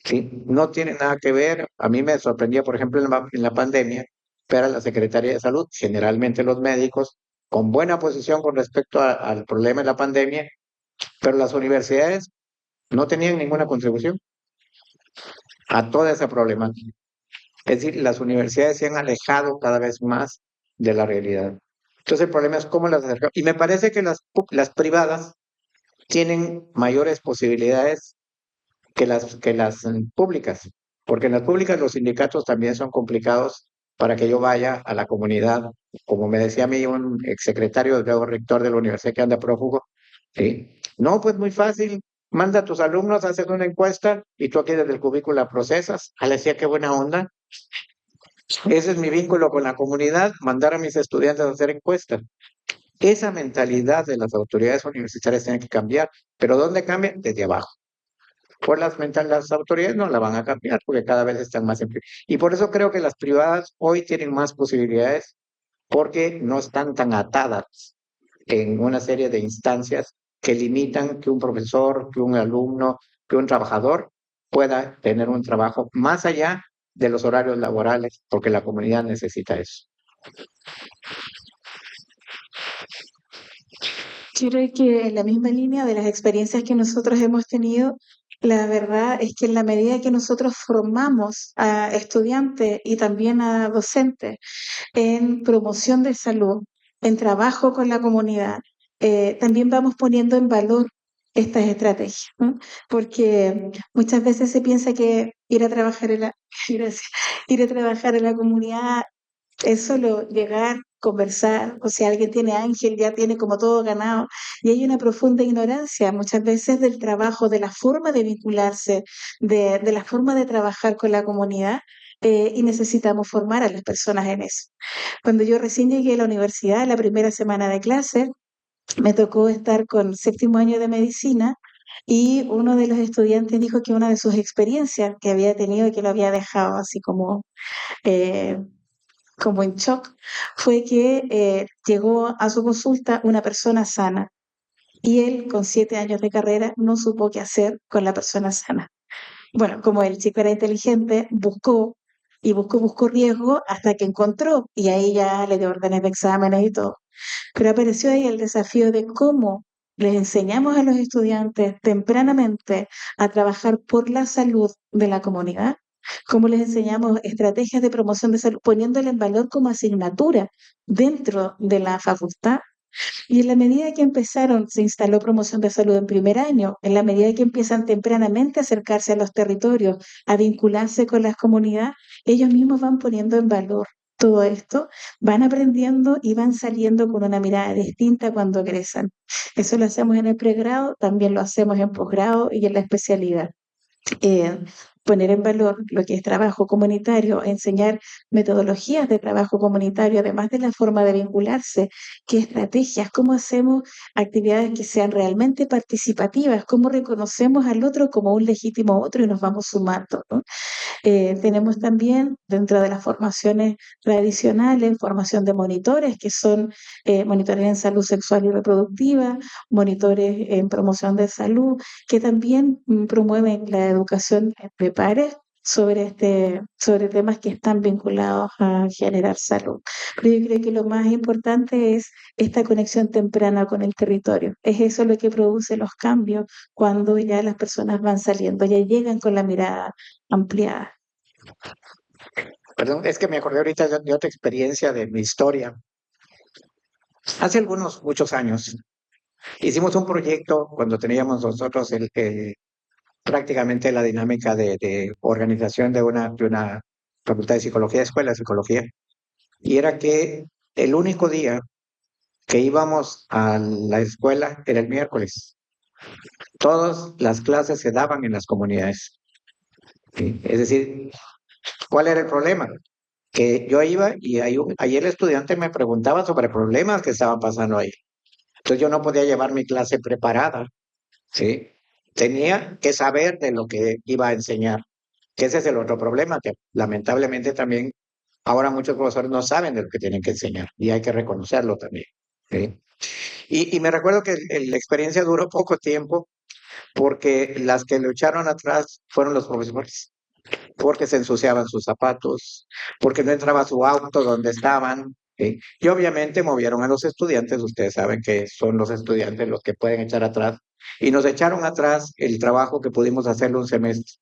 ¿Sí? No tiene nada que ver. A mí me sorprendía, por ejemplo, en la pandemia, ver a la Secretaría de Salud, generalmente los médicos, con buena posición con respecto al problema de la pandemia, pero las universidades no tenían ninguna contribución a toda esa problemática. Es decir, las universidades se han alejado cada vez más de la realidad. Entonces el problema es cómo las acercamos. Y me parece que las privadas tienen mayores posibilidades que las públicas, porque en las públicas los sindicatos también son complicados para que yo vaya a la comunidad. Como me decía a mí un exsecretario, luego rector de la universidad que anda prófugo, ¿sí? No, pues muy fácil, manda a tus alumnos, haces una encuesta y tú aquí desde el cubículo la procesas. Le decía, qué buena onda. Ese es mi vínculo con la comunidad, mandar a mis estudiantes a hacer encuestas. Esa mentalidad de las autoridades universitarias tiene que cambiar, pero ¿dónde cambia? Desde abajo. Por las autoridades no la van a cambiar porque cada vez están más y por eso creo que las privadas hoy tienen más posibilidades porque no están tan atadas en una serie de instancias que limitan que un profesor, que un alumno, que un trabajador pueda tener un trabajo más allá de los horarios laborales, porque la comunidad necesita eso. Yo creo que en la misma línea de las experiencias que nosotros hemos tenido, la verdad es que en la medida que nosotros formamos a estudiantes y también a docentes en promoción de salud, en trabajo con la comunidad, también vamos poniendo en valor estas estrategias, ¿no? Porque muchas veces se piensa que ir a trabajar en la, gracias, ir a trabajar en la comunidad es solo llegar, conversar, o si alguien tiene ángel, ya tiene como todo ganado. Y hay una profunda ignorancia muchas veces del trabajo, de la forma de vincularse, de la forma de trabajar con la comunidad, y necesitamos formar a las personas en eso. Cuando yo recién llegué a la universidad, la primera semana de clase, me tocó estar con séptimo año de medicina. Y uno de los estudiantes dijo que una de sus experiencias que había tenido y que lo había dejado así eh, como en shock, fue que llegó a su consulta una persona sana y él, con 7 años de carrera, no supo qué hacer con la persona sana. Bueno, como el chico era inteligente, buscó y buscó riesgo hasta que encontró y ahí ya le dio órdenes de exámenes y todo. Pero apareció ahí el desafío de cómo les enseñamos a los estudiantes tempranamente a trabajar por la salud de la comunidad, cómo les enseñamos estrategias de promoción de salud, poniéndole en valor como asignatura dentro de la facultad. Y en la medida que empezaron, se instaló promoción de salud en primer año, en la medida que empiezan tempranamente a acercarse a los territorios, a vincularse con las comunidades, ellos mismos van poniendo en valor todo esto, van aprendiendo y van saliendo con una mirada distinta cuando egresan. Eso lo hacemos en el pregrado, también lo hacemos en posgrado y en la especialidad. eh, Poner en valor lo que es trabajo comunitario, enseñar metodologías de trabajo comunitario, además de la forma de vincularse, qué estrategias, cómo hacemos actividades que sean realmente participativas, cómo reconocemos al otro como un legítimo otro y nos vamos sumando, ¿no? Tenemos también dentro de las formaciones tradicionales, formación de monitores, que son monitores en salud sexual y reproductiva, monitores en promoción de salud, que también promueven la educación de pares sobre temas que están vinculados a generar salud. Pero yo creo que lo más importante es esta conexión temprana con el territorio. Es eso lo que produce los cambios cuando ya las personas van saliendo, ya llegan con la mirada ampliada. Perdón, es que me acordé ahorita de otra experiencia de mi historia. Hace muchos años, hicimos un proyecto cuando teníamos nosotros prácticamente la dinámica de organización de una facultad de psicología, escuela de psicología, y era que el único día que íbamos a la escuela era el miércoles. Todas las clases se daban en las comunidades. ¿Sí? Es decir, ¿cuál era el problema? Que yo iba y ahí el estudiante me preguntaba sobre problemas que estaban pasando ahí. Entonces yo no podía llevar mi clase preparada, ¿sí? Tenía que saber de lo que iba a enseñar, que ese es el otro problema, que lamentablemente también ahora muchos profesores no saben de lo que tienen que enseñar y hay que reconocerlo también, ¿sí? Y me recuerdo que la experiencia duró poco tiempo porque las que lucharon atrás fueron los profesores, porque se ensuciaban sus zapatos, porque no entraba su auto donde estaban, ¿sí? Y obviamente movieron a los estudiantes, ustedes saben que son los estudiantes los que pueden echar atrás, y nos echaron atrás el trabajo que pudimos hacerlo un semestre.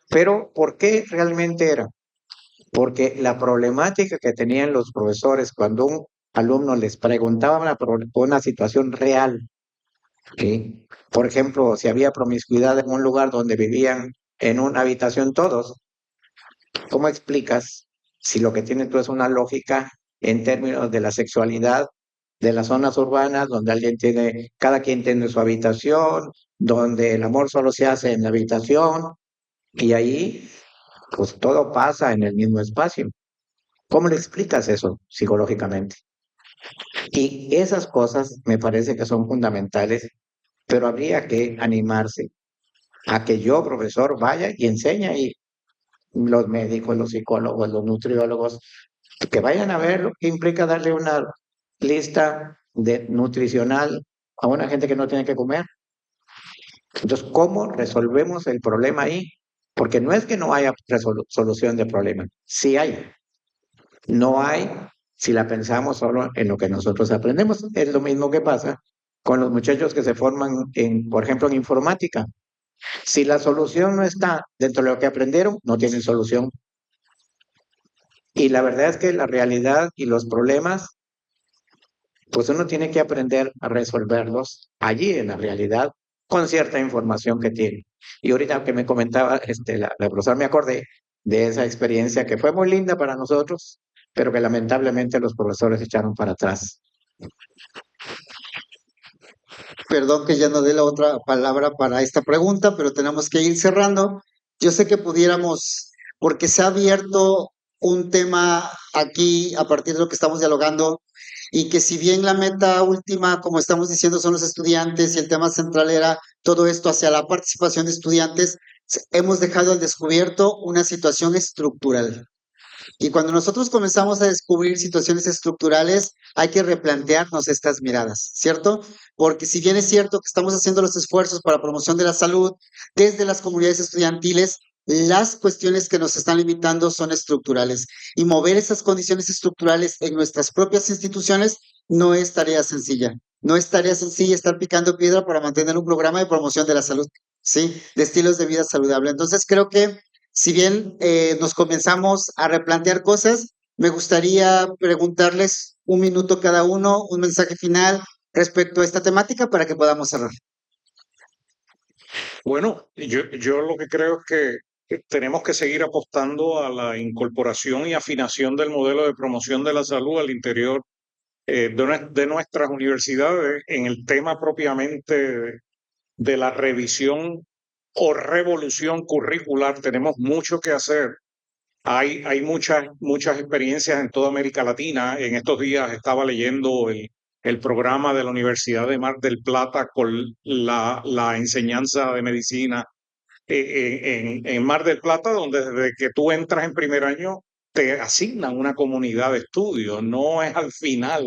Pero, ¿por qué realmente era? Porque la problemática que tenían los profesores cuando un alumno les preguntaba una situación real, ¿sí? Por ejemplo, si había promiscuidad en un lugar donde vivían en una habitación todos, ¿cómo explicas si lo que tienes tú es una lógica en términos de la sexualidad de las zonas urbanas, donde cada quien tiene su habitación, donde el amor solo se hace en la habitación y ahí pues todo pasa en el mismo espacio? ¿Cómo le explicas eso psicológicamente? Y esas cosas me parece que son fundamentales, pero habría que animarse a que yo, profesor, vaya y enseñe ahí, los médicos, los psicólogos, los nutriólogos, que vayan a ver lo que implica darle una lista nutricional a una gente que no tiene que comer. Entonces, ¿cómo resolvemos el problema ahí? Porque no es que no haya solución de problema, sí hay. No hay si la pensamos solo en lo que nosotros aprendemos. Es lo mismo que pasa con los muchachos que se forman, por ejemplo, en informática. Si la solución no está dentro de lo que aprendieron, no tienen solución. Y la verdad es que la realidad y los problemas, pues uno tiene que aprender a resolverlos allí en la realidad con cierta información que tiene. Y ahorita que me comentaba la profesora, me acordé de esa experiencia que fue muy linda para nosotros, pero que lamentablemente los profesores echaron para atrás. Perdón que ya no dé la otra palabra para esta pregunta, pero tenemos que ir cerrando. Yo sé que pudiéramos, porque se ha abierto un tema aquí a partir de lo que estamos dialogando, y que si bien la meta última, como estamos diciendo, son los estudiantes y el tema central era todo esto hacia la participación de estudiantes, hemos dejado al descubierto una situación estructural. Y cuando nosotros comenzamos a descubrir situaciones estructurales, hay que replantearnos estas miradas, ¿cierto? Porque si bien es cierto que estamos haciendo los esfuerzos para promoción de la salud desde las comunidades estudiantiles, las cuestiones que nos están limitando son estructurales. Y mover esas condiciones estructurales en nuestras propias instituciones no es tarea sencilla. No es tarea sencilla estar picando piedra para mantener un programa de promoción de la salud, ¿sí? De estilos de vida saludable. Entonces creo que si bien nos comenzamos a replantear cosas, me gustaría preguntarles un minuto cada uno, un mensaje final respecto a esta temática para que podamos cerrar. Bueno, yo lo que creo es que tenemos que seguir apostando a la incorporación y afinación del modelo de promoción de la salud al interior de nuestras universidades en el tema propiamente de la revisión o revolución curricular. Tenemos mucho que hacer. Hay muchas experiencias en toda América Latina. En estos días estaba leyendo el programa de la Universidad de Mar del Plata con la enseñanza de medicina en Mar del Plata, donde desde que tú entras en primer año te asignan una comunidad de estudio. No es al final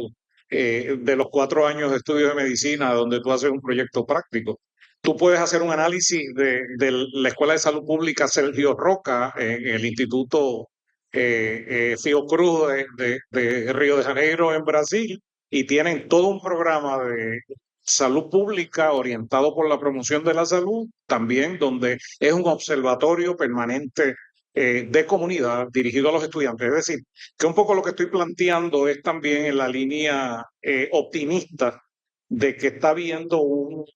de los 4 años de estudio de medicina donde tú haces un proyecto práctico. Tú puedes hacer un análisis de la Escuela de Salud Pública Sergio Roca en el Instituto Fiocruz de Río de Janeiro en Brasil, y tienen todo un programa de salud pública orientado por la promoción de la salud, también donde es un observatorio permanente de comunidad dirigido a los estudiantes. Es decir, que un poco lo que estoy planteando es también en la línea optimista de que está habiendo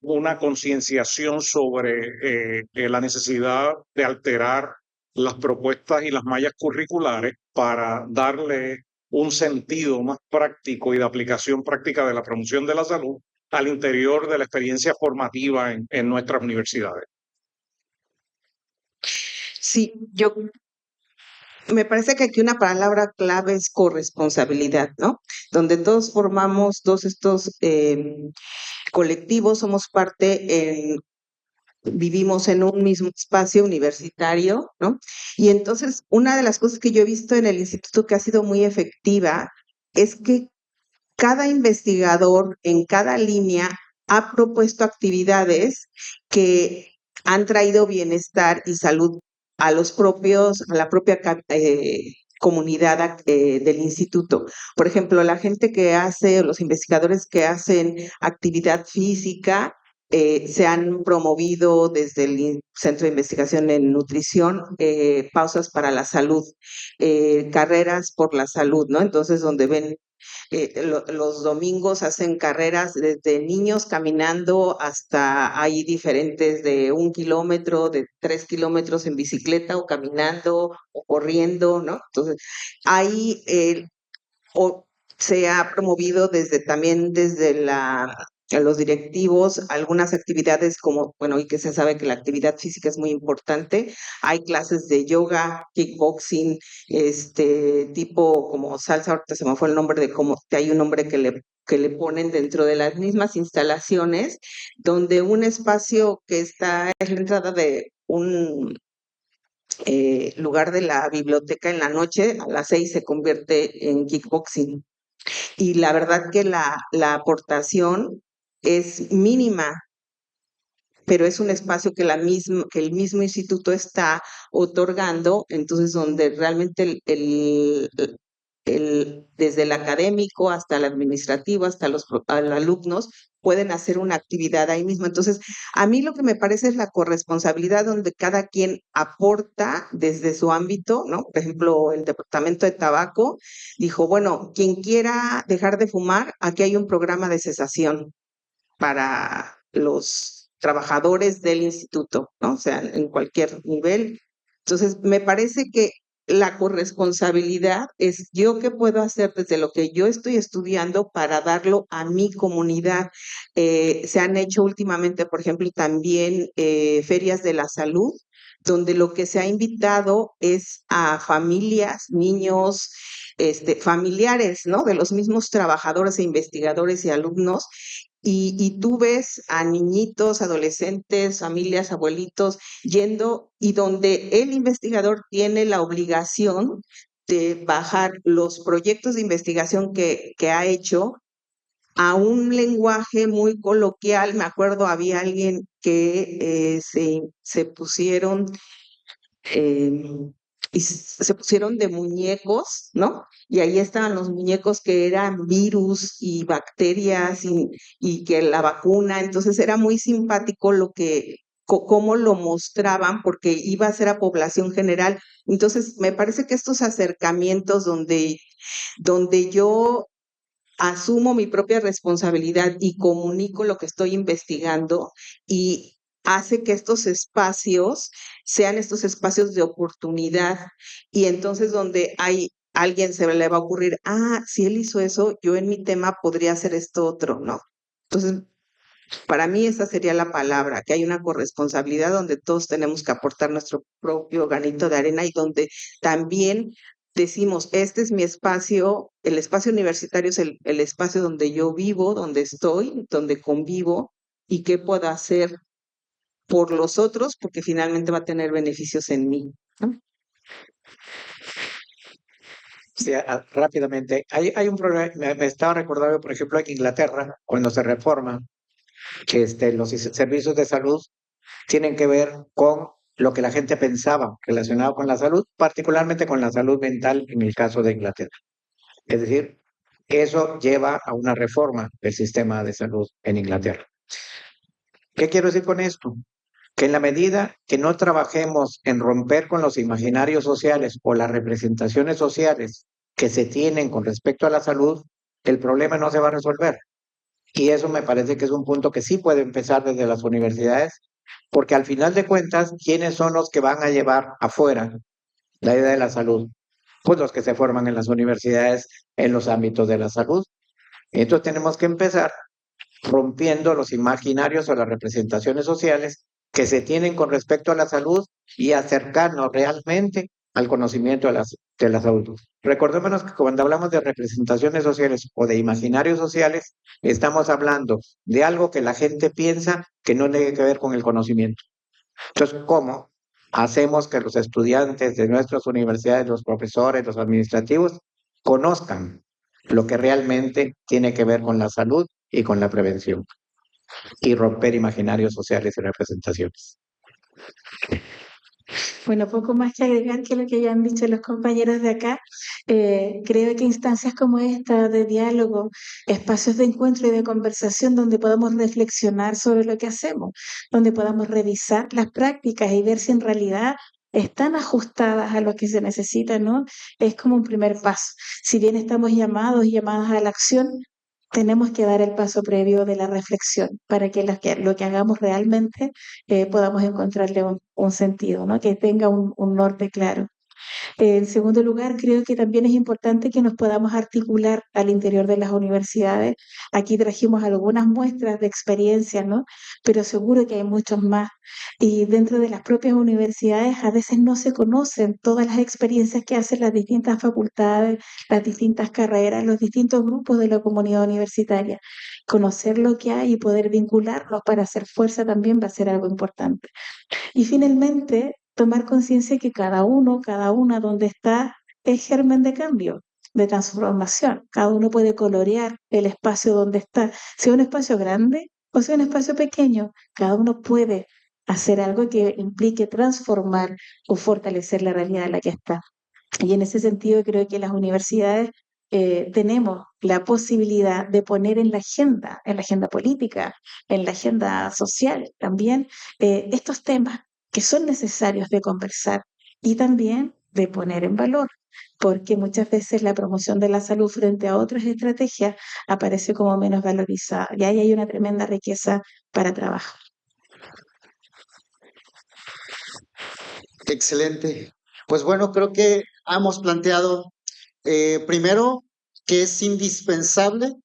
una concienciación sobre la necesidad de alterar las propuestas y las mallas curriculares para darle un sentido más práctico y de aplicación práctica de la promoción de la salud al interior de la experiencia formativa en nuestras universidades. Sí, yo me parece que aquí una palabra clave es corresponsabilidad, ¿no? Donde todos formamos todos estos colectivos, somos parte, vivimos en un mismo espacio universitario, ¿no? Y entonces, una de las cosas que yo he visto en el instituto que ha sido muy efectiva es que cada investigador en cada línea ha propuesto actividades que han traído bienestar y salud a la propia comunidad del instituto. Por ejemplo, la gente que hace, los investigadores que hacen actividad física, se han promovido desde el Centro de Investigación en Nutrición, pausas para la salud, carreras por la salud, ¿no? Entonces, donde ven los domingos hacen carreras desde niños caminando hasta hay diferentes de 1 kilómetro, de 3 kilómetros en bicicleta o caminando o corriendo, ¿no? Entonces, ahí se ha promovido también desde los directivos algunas actividades como, bueno, y que se sabe que la actividad física es muy importante. Hay clases de yoga, kickboxing, tipo como salsa, ahorita se me fue el nombre de cómo, que hay un nombre que le ponen dentro de las mismas instalaciones, donde un espacio que está en la entrada de un lugar de la biblioteca en la noche, a las 6 se convierte en kickboxing. Y la verdad que la aportación es mínima, pero es un espacio que el mismo instituto está otorgando, entonces donde realmente desde el académico hasta el administrativo, hasta los alumnos, pueden hacer una actividad ahí mismo. Entonces, a mí lo que me parece es la corresponsabilidad donde cada quien aporta desde su ámbito, ¿no? Por ejemplo, el Departamento de Tabaco dijo, bueno, quien quiera dejar de fumar, aquí hay un programa de cesación para los trabajadores del instituto, ¿no? O sea, en cualquier nivel. Entonces, me parece que la corresponsabilidad es yo qué puedo hacer desde lo que yo estoy estudiando para darlo a mi comunidad. Se han hecho últimamente, por ejemplo, también ferias de la salud, donde lo que se ha invitado es a familias, niños, familiares, ¿no? De los mismos trabajadores e investigadores y alumnos, y tú ves a niñitos, adolescentes, familias, abuelitos yendo y donde el investigador tiene la obligación de bajar los proyectos de investigación que ha hecho a un lenguaje muy coloquial. Me acuerdo, había alguien que se pusieron y se pusieron de muñecos, ¿no? Y ahí estaban los muñecos que eran virus y bacterias y que la vacuna, entonces era muy simpático cómo lo mostraban, porque iba a ser a población general. Entonces, me parece que estos acercamientos donde yo asumo mi propia responsabilidad y comunico lo que estoy investigando y hace que estos espacios sean estos espacios de oportunidad, y entonces donde hay alguien se le va a ocurrir, si él hizo eso, yo en mi tema podría hacer esto otro, ¿no? Entonces, para mí esa sería la palabra, que hay una corresponsabilidad donde todos tenemos que aportar nuestro propio granito de arena y donde también decimos, este es mi espacio, el espacio universitario es el espacio donde yo vivo, donde estoy, donde convivo, y qué puedo hacer por los otros, porque finalmente va a tener beneficios en mí, ¿no? Sí, rápidamente. Hay un problema, me estaba recordando, por ejemplo, en Inglaterra, cuando se reforma, que los servicios de salud tienen que ver con lo que la gente pensaba relacionado con la salud, particularmente con la salud mental en el caso de Inglaterra. Es decir, eso lleva a una reforma del sistema de salud en Inglaterra. ¿Qué quiero decir con esto? Que en la medida que no trabajemos en romper con los imaginarios sociales o las representaciones sociales que se tienen con respecto a la salud, el problema no se va a resolver. Y eso me parece que es un punto que sí puede empezar desde las universidades, porque al final de cuentas, ¿quiénes son los que van a llevar afuera la idea de la salud? Pues los que se forman en las universidades en los ámbitos de la salud. Entonces tenemos que empezar rompiendo los imaginarios o las representaciones sociales que se tienen con respecto a la salud y acercarnos realmente al conocimiento de la salud. Recordémonos que cuando hablamos de representaciones sociales o de imaginarios sociales, estamos hablando de algo que la gente piensa que no tiene que ver con el conocimiento. Entonces, ¿cómo hacemos que los estudiantes de nuestras universidades, los profesores, los administrativos, conozcan lo que realmente tiene que ver con la salud y con la prevención y romper imaginarios sociales y representaciones? Bueno, poco más que agregar que lo que ya han dicho los compañeros de acá. Creo que instancias como esta de diálogo, espacios de encuentro y de conversación donde podamos reflexionar sobre lo que hacemos, donde podamos revisar las prácticas y ver si en realidad están ajustadas a lo que se necesita, ¿no? Es como un primer paso. Si bien estamos llamados y llamadas a la acción, tenemos que dar el paso previo de la reflexión para que lo que hagamos realmente podamos encontrarle un sentido, ¿no? Que tenga un norte claro. En segundo lugar, creo que también es importante que nos podamos articular al interior de las universidades. Aquí trajimos algunas muestras de experiencias, ¿no? Pero seguro que hay muchos más. Y dentro de las propias universidades a veces no se conocen todas las experiencias que hacen las distintas facultades, las distintas carreras, los distintos grupos de la comunidad universitaria. Conocer lo que hay y poder vincularlos para hacer fuerza también va a ser algo importante. Y finalmente, tomar conciencia que cada uno, cada una donde está es germen de cambio, de transformación. Cada uno puede colorear el espacio donde está, sea un espacio grande o sea un espacio pequeño. Cada uno puede hacer algo que implique transformar o fortalecer la realidad en la que está. Y en ese sentido creo que las universidades tenemos la posibilidad de poner en la agenda política, en la agenda social también, estos temas que son necesarios de conversar y también de poner en valor, porque muchas veces la promoción de la salud frente a otras estrategias aparece como menos valorizada. Y ahí hay una tremenda riqueza para trabajar. Excelente. Pues bueno, creo que hemos planteado primero que es indispensable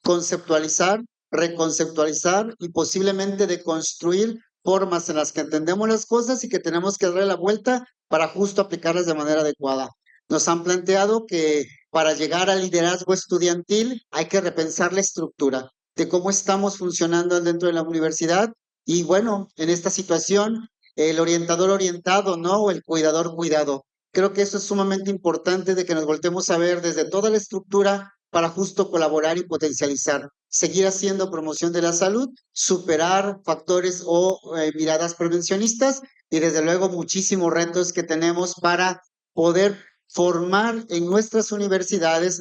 conceptualizar, reconceptualizar y posiblemente deconstruir formas en las que entendemos las cosas y que tenemos que darle la vuelta para justo aplicarlas de manera adecuada. Nos han planteado que para llegar al liderazgo estudiantil hay que repensar la estructura de cómo estamos funcionando dentro de la universidad y bueno, en esta situación, el orientador orientado, ¿no? O el cuidador cuidado. Creo que eso es sumamente importante de que nos voltemos a ver desde toda la estructura para justo colaborar y potencializar, seguir haciendo promoción de la salud, superar factores o miradas prevencionistas y desde luego muchísimos retos que tenemos para poder formar en nuestras universidades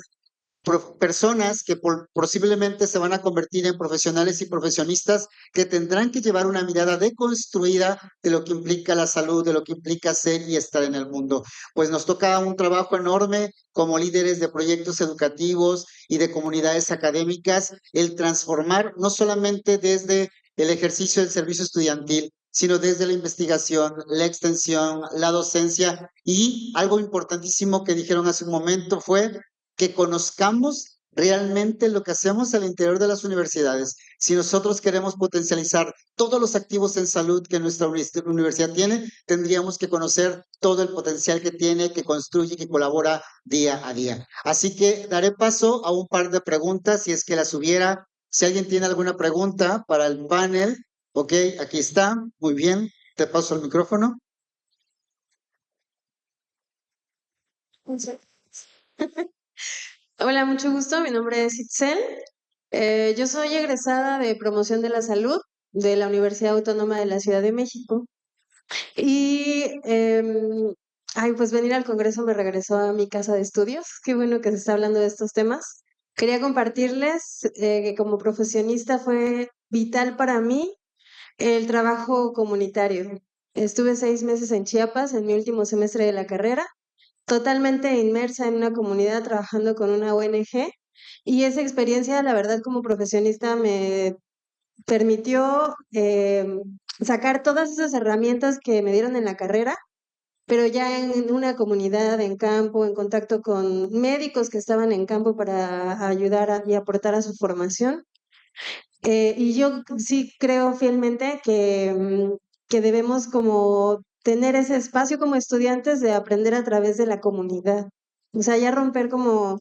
personas que posiblemente se van a convertir en profesionales y profesionistas que tendrán que llevar una mirada deconstruida de lo que implica la salud, de lo que implica ser y estar en el mundo. Pues nos toca un trabajo enorme como líderes de proyectos educativos y de comunidades académicas, el transformar no solamente desde el ejercicio del servicio estudiantil, sino desde la investigación, la extensión, la docencia y algo importantísimo que dijeron hace un momento fue que conozcamos realmente lo que hacemos al interior de las universidades. Si nosotros queremos potencializar todos los activos en salud que nuestra universidad tiene, tendríamos que conocer todo el potencial que tiene, que construye, que colabora día a día. Así que daré paso a un par de preguntas, si es que las hubiera. Si alguien tiene alguna pregunta para el panel, ok, aquí está, muy bien, te paso el micrófono. Hola, mucho gusto. Mi nombre es Itzel. Yo soy egresada de Promoción de la Salud de la Universidad Autónoma de la Ciudad de México. Y, pues venir al Congreso me regresó a mi casa de estudios. Qué bueno que se está hablando de estos temas. Quería compartirles que como profesionista fue vital para mí el trabajo comunitario. Estuve 6 meses en Chiapas en mi último semestre de la carrera, totalmente inmersa en una comunidad trabajando con una ONG Y esa experiencia, la verdad, como profesionista me permitió sacar todas esas herramientas que me dieron en la carrera, pero ya en una comunidad, en campo, en contacto con médicos que estaban en campo para ayudar y aportar a su formación. Y yo sí creo fielmente que debemos como tener ese espacio como estudiantes de aprender a través de la comunidad. O sea, ya romper como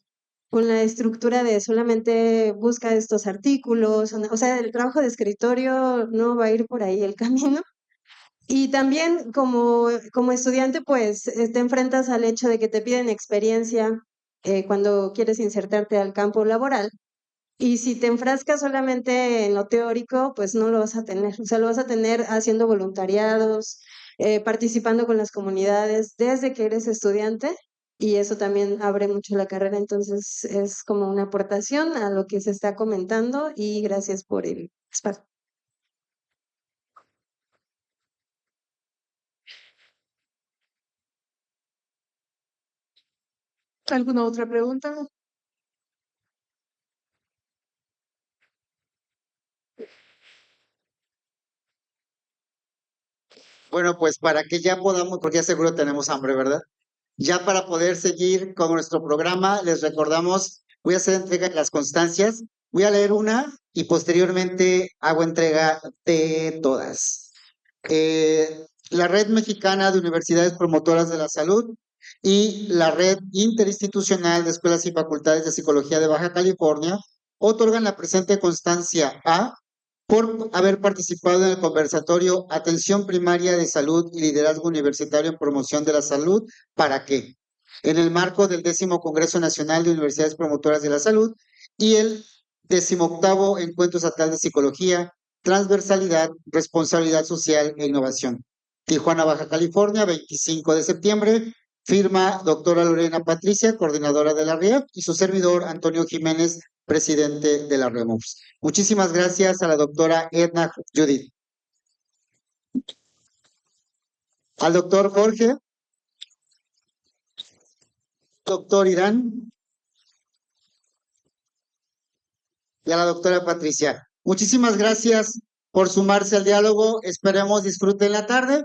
con la estructura de solamente busca estos artículos, o sea, el trabajo de escritorio no va a ir por ahí el camino. Y también como estudiante, pues te enfrentas al hecho de que te piden experiencia cuando quieres insertarte al campo laboral. Y si te enfrascas solamente en lo teórico, pues no lo vas a tener. O sea, lo vas a tener haciendo voluntariados, participando con las comunidades desde que eres estudiante, y eso también abre mucho la carrera. Entonces, es como una aportación a lo que se está comentando y gracias por el espacio. ¿Alguna otra pregunta? Bueno, pues para que ya podamos, porque ya seguro tenemos hambre, ¿verdad? Ya para poder seguir con nuestro programa, les recordamos, voy a hacer entrega de las constancias, voy a leer una y posteriormente hago entrega de todas. La Red Mexicana de Universidades Promotoras de la Salud y la Red Interinstitucional de Escuelas y Facultades de Psicología de Baja California otorgan la presente constancia a por haber participado en el conversatorio Atención Primaria de Salud y Liderazgo Universitario en Promoción de la Salud. ¿Para qué? En el marco del 10º Congreso Nacional de Universidades Promotoras de la Salud y el 18º Encuentro Estatal de Psicología, Transversalidad, Responsabilidad Social e Innovación. Tijuana, Baja California, 25 de septiembre. Firma doctora Lorena Patricia, coordinadora de la RIEP, y su servidor Antonio Jiménez, presidente de la REMUPS. Muchísimas gracias a la doctora Edna Judith. Al doctor Jorge, doctor Irán y a la doctora Patricia. Muchísimas gracias por sumarse al diálogo. Esperemos disfruten la tarde